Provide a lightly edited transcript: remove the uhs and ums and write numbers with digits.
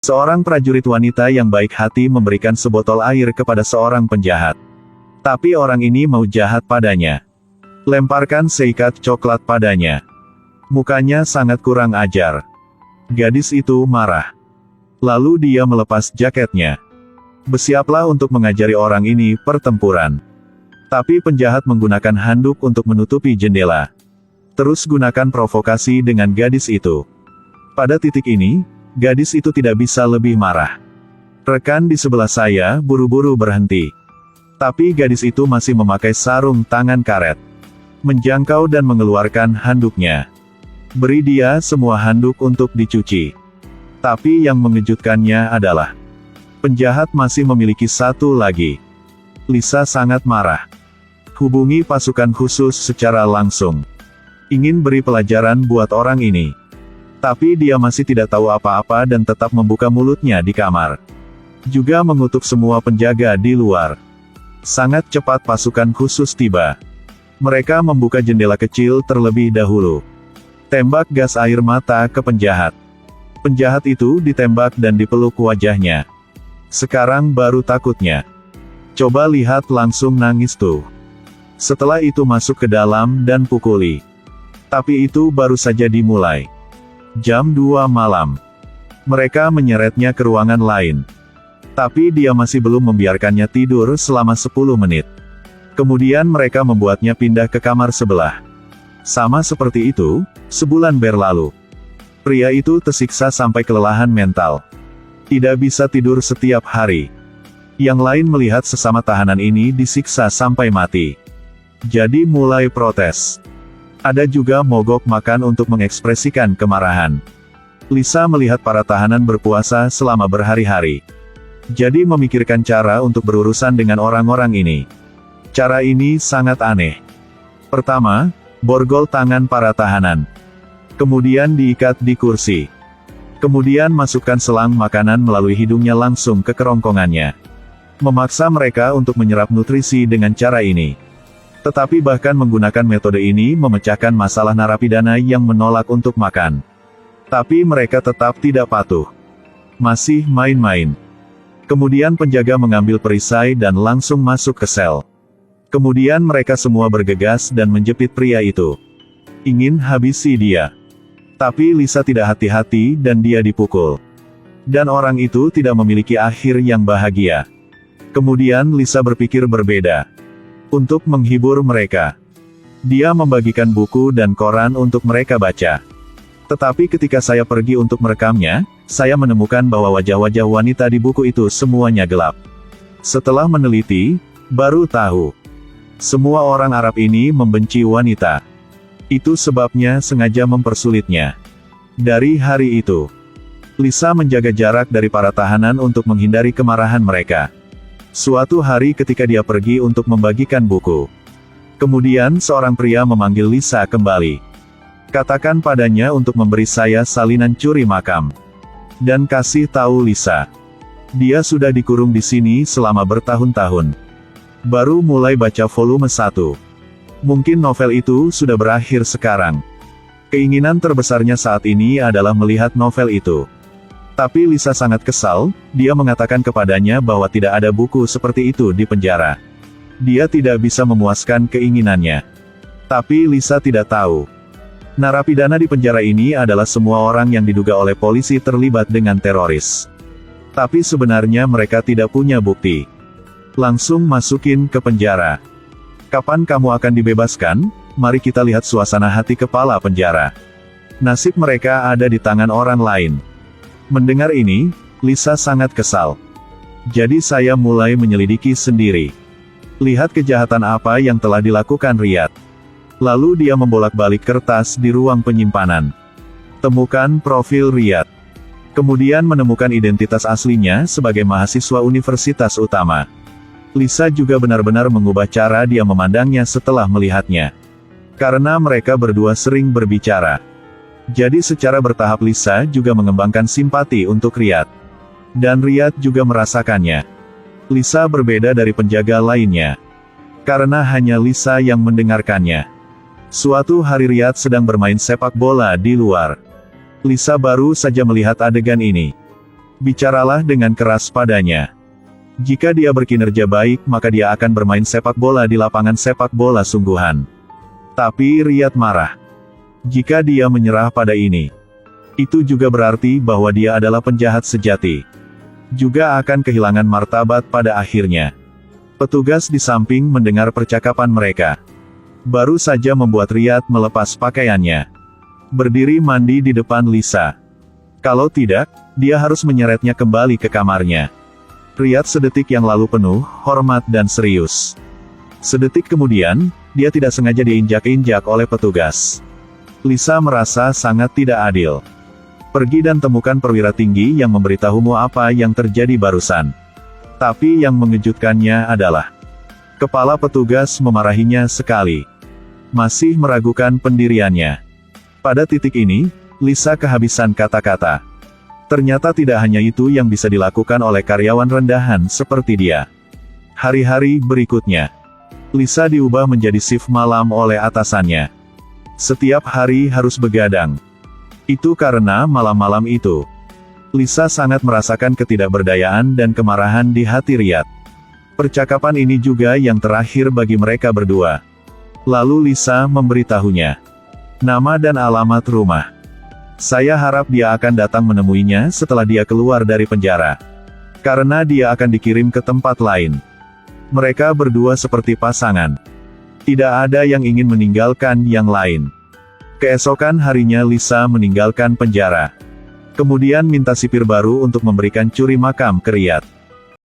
Seorang prajurit wanita yang baik hati memberikan sebotol air kepada seorang penjahat. Tapi orang ini mau jahat padanya. Lemparkan seikat coklat padanya. Mukanya sangat kurang ajar. Gadis itu marah. Lalu dia melepas jaketnya. Bersiaplah untuk mengajari orang ini pertempuran. Tapi penjahat menggunakan handuk untuk menutupi jendela. Terus gunakan provokasi dengan gadis itu. Pada titik ini, gadis itu tidak bisa lebih marah. Rekan di sebelah saya buru-buru berhenti. Tapi gadis itu masih memakai sarung tangan karet. Menjangkau dan mengeluarkan handuknya. Beri dia semua handuk untuk dicuci. Tapi yang mengejutkannya adalah, penjahat masih memiliki satu lagi. Lisa sangat marah. Hubungi pasukan khusus secara langsung. Ingin beri pelajaran buat orang ini. Tapi dia masih tidak tahu apa-apa dan tetap membuka mulutnya di kamar. Juga mengutuk semua penjaga di luar. Sangat cepat pasukan khusus tiba. Mereka membuka jendela kecil terlebih dahulu. Tembak gas air mata ke penjahat. Penjahat itu ditembak dan dipeluk wajahnya. Sekarang baru takutnya. Coba lihat langsung nangis tuh. Setelah itu masuk ke dalam dan pukuli. Tapi itu baru saja dimulai. Jam 2 malam. Mereka menyeretnya ke ruangan lain. Tapi dia masih belum membiarkannya tidur selama 10 menit. Kemudian mereka membuatnya pindah ke kamar sebelah. Sama seperti itu, sebulan berlalu. Pria itu tersiksa sampai kelelahan mental. Tidak bisa tidur setiap hari. Yang lain melihat sesama tahanan ini disiksa sampai mati. Jadi mulai protes. Ada juga mogok makan untuk mengekspresikan kemarahan. Lisa melihat para tahanan berpuasa selama berhari-hari. Jadi memikirkan cara untuk berurusan dengan orang-orang ini. Cara ini sangat aneh. Pertama, borgol tangan para tahanan. Kemudian diikat di kursi. Kemudian masukkan selang makanan melalui hidungnya langsung ke kerongkongannya. Memaksa mereka untuk menyerap nutrisi dengan cara ini. Tetapi bahkan menggunakan metode ini memecahkan masalah narapidana yang menolak untuk makan. Tapi mereka tetap tidak patuh. Masih main-main. Kemudian penjaga mengambil perisai dan langsung masuk ke sel. Kemudian mereka semua bergegas dan menjepit pria itu. Ingin habisi dia. Tapi Lisa tidak hati-hati dan dia dipukul. Dan orang itu tidak memiliki akhir yang bahagia. Kemudian Lisa berpikir berbeda. Untuk menghibur mereka. Dia membagikan buku dan koran untuk mereka baca. Tetapi ketika saya pergi untuk merekamnya, saya menemukan bahwa wajah-wajah wanita di buku itu semuanya gelap. Setelah meneliti, baru tahu. Semua orang Arab ini membenci wanita. Itu sebabnya sengaja mempersulitnya. Dari hari itu, Lisa menjaga jarak dari para tahanan untuk menghindari kemarahan mereka. Suatu hari ketika dia pergi untuk membagikan buku. Kemudian seorang pria memanggil Lisa kembali. Katakan padanya untuk memberi saya salinan curi makam. Dan kasih tahu Lisa. Dia sudah dikurung di sini selama bertahun-tahun. Baru mulai baca volume 1. Mungkin novel itu sudah berakhir sekarang. Keinginan terbesarnya saat ini adalah melihat novel itu. Tapi Lisa sangat kesal, dia mengatakan kepadanya bahwa tidak ada buku seperti itu di penjara. Dia tidak bisa memuaskan keinginannya. Tapi Lisa tidak tahu. Narapidana di penjara ini adalah semua orang yang diduga oleh polisi terlibat dengan teroris. Tapi sebenarnya mereka tidak punya bukti. Langsung masukin ke penjara. Kapan kamu akan dibebaskan? Mari kita lihat suasana hati kepala penjara. Nasib mereka ada di tangan orang lain. Mendengar ini, Lisa sangat kesal. Jadi saya mulai menyelidiki sendiri. Lihat kejahatan apa yang telah dilakukan Riyad. Lalu dia membolak-balik kertas di ruang penyimpanan. Temukan profil Riyad. Kemudian menemukan identitas aslinya sebagai mahasiswa universitas utama. Lisa juga benar-benar mengubah cara dia memandangnya setelah melihatnya. Karena mereka berdua sering berbicara. Jadi secara bertahap Lisa juga mengembangkan simpati untuk Riyad. Dan Riyad juga merasakannya. Lisa berbeda dari penjaga lainnya. Karena hanya Lisa yang mendengarkannya. Suatu hari Riyad sedang bermain sepak bola di luar. Lisa baru saja melihat adegan ini. Bicaralah dengan keras padanya. Jika dia berkinerja baik, maka dia akan bermain sepak bola di lapangan sepak bola sungguhan. Tapi Riyad marah. Jika dia menyerah pada ini, itu juga berarti bahwa dia adalah penjahat sejati. Juga akan kehilangan martabat pada akhirnya. Petugas di samping mendengar percakapan mereka. Baru saja membuat Riyad melepas pakaiannya. Berdiri mandi di depan Lisa. Kalau tidak, dia harus menyeretnya kembali ke kamarnya. Riyad sedetik yang lalu penuh hormat dan serius. Sedetik kemudian, dia tidak sengaja diinjak-injak oleh petugas. Lisa merasa sangat tidak adil. Pergi dan temukan perwira tinggi yang memberitahumu apa yang terjadi barusan. Tapi yang mengejutkannya adalah, kepala petugas memarahinya sekali. Masih meragukan pendiriannya. Pada titik ini, Lisa kehabisan kata-kata. Ternyata tidak hanya itu yang bisa dilakukan oleh karyawan rendahan seperti dia. Hari-hari berikutnya, Lisa diubah menjadi shift malam oleh atasannya. Setiap hari harus begadang. Itu karena malam-malam itu, Lisa sangat merasakan ketidakberdayaan dan kemarahan di hati Riyad. Percakapan ini juga yang terakhir bagi mereka berdua. Lalu Lisa memberitahunya nama dan alamat rumah. Saya harap dia akan datang menemuinya setelah dia keluar dari penjara. Karena dia akan dikirim ke tempat lain. Mereka berdua seperti pasangan. Tidak ada yang ingin meninggalkan yang lain. Keesokan harinya Lisa meninggalkan penjara. Kemudian minta sipir baru untuk memberikan curi makam ke Riyad.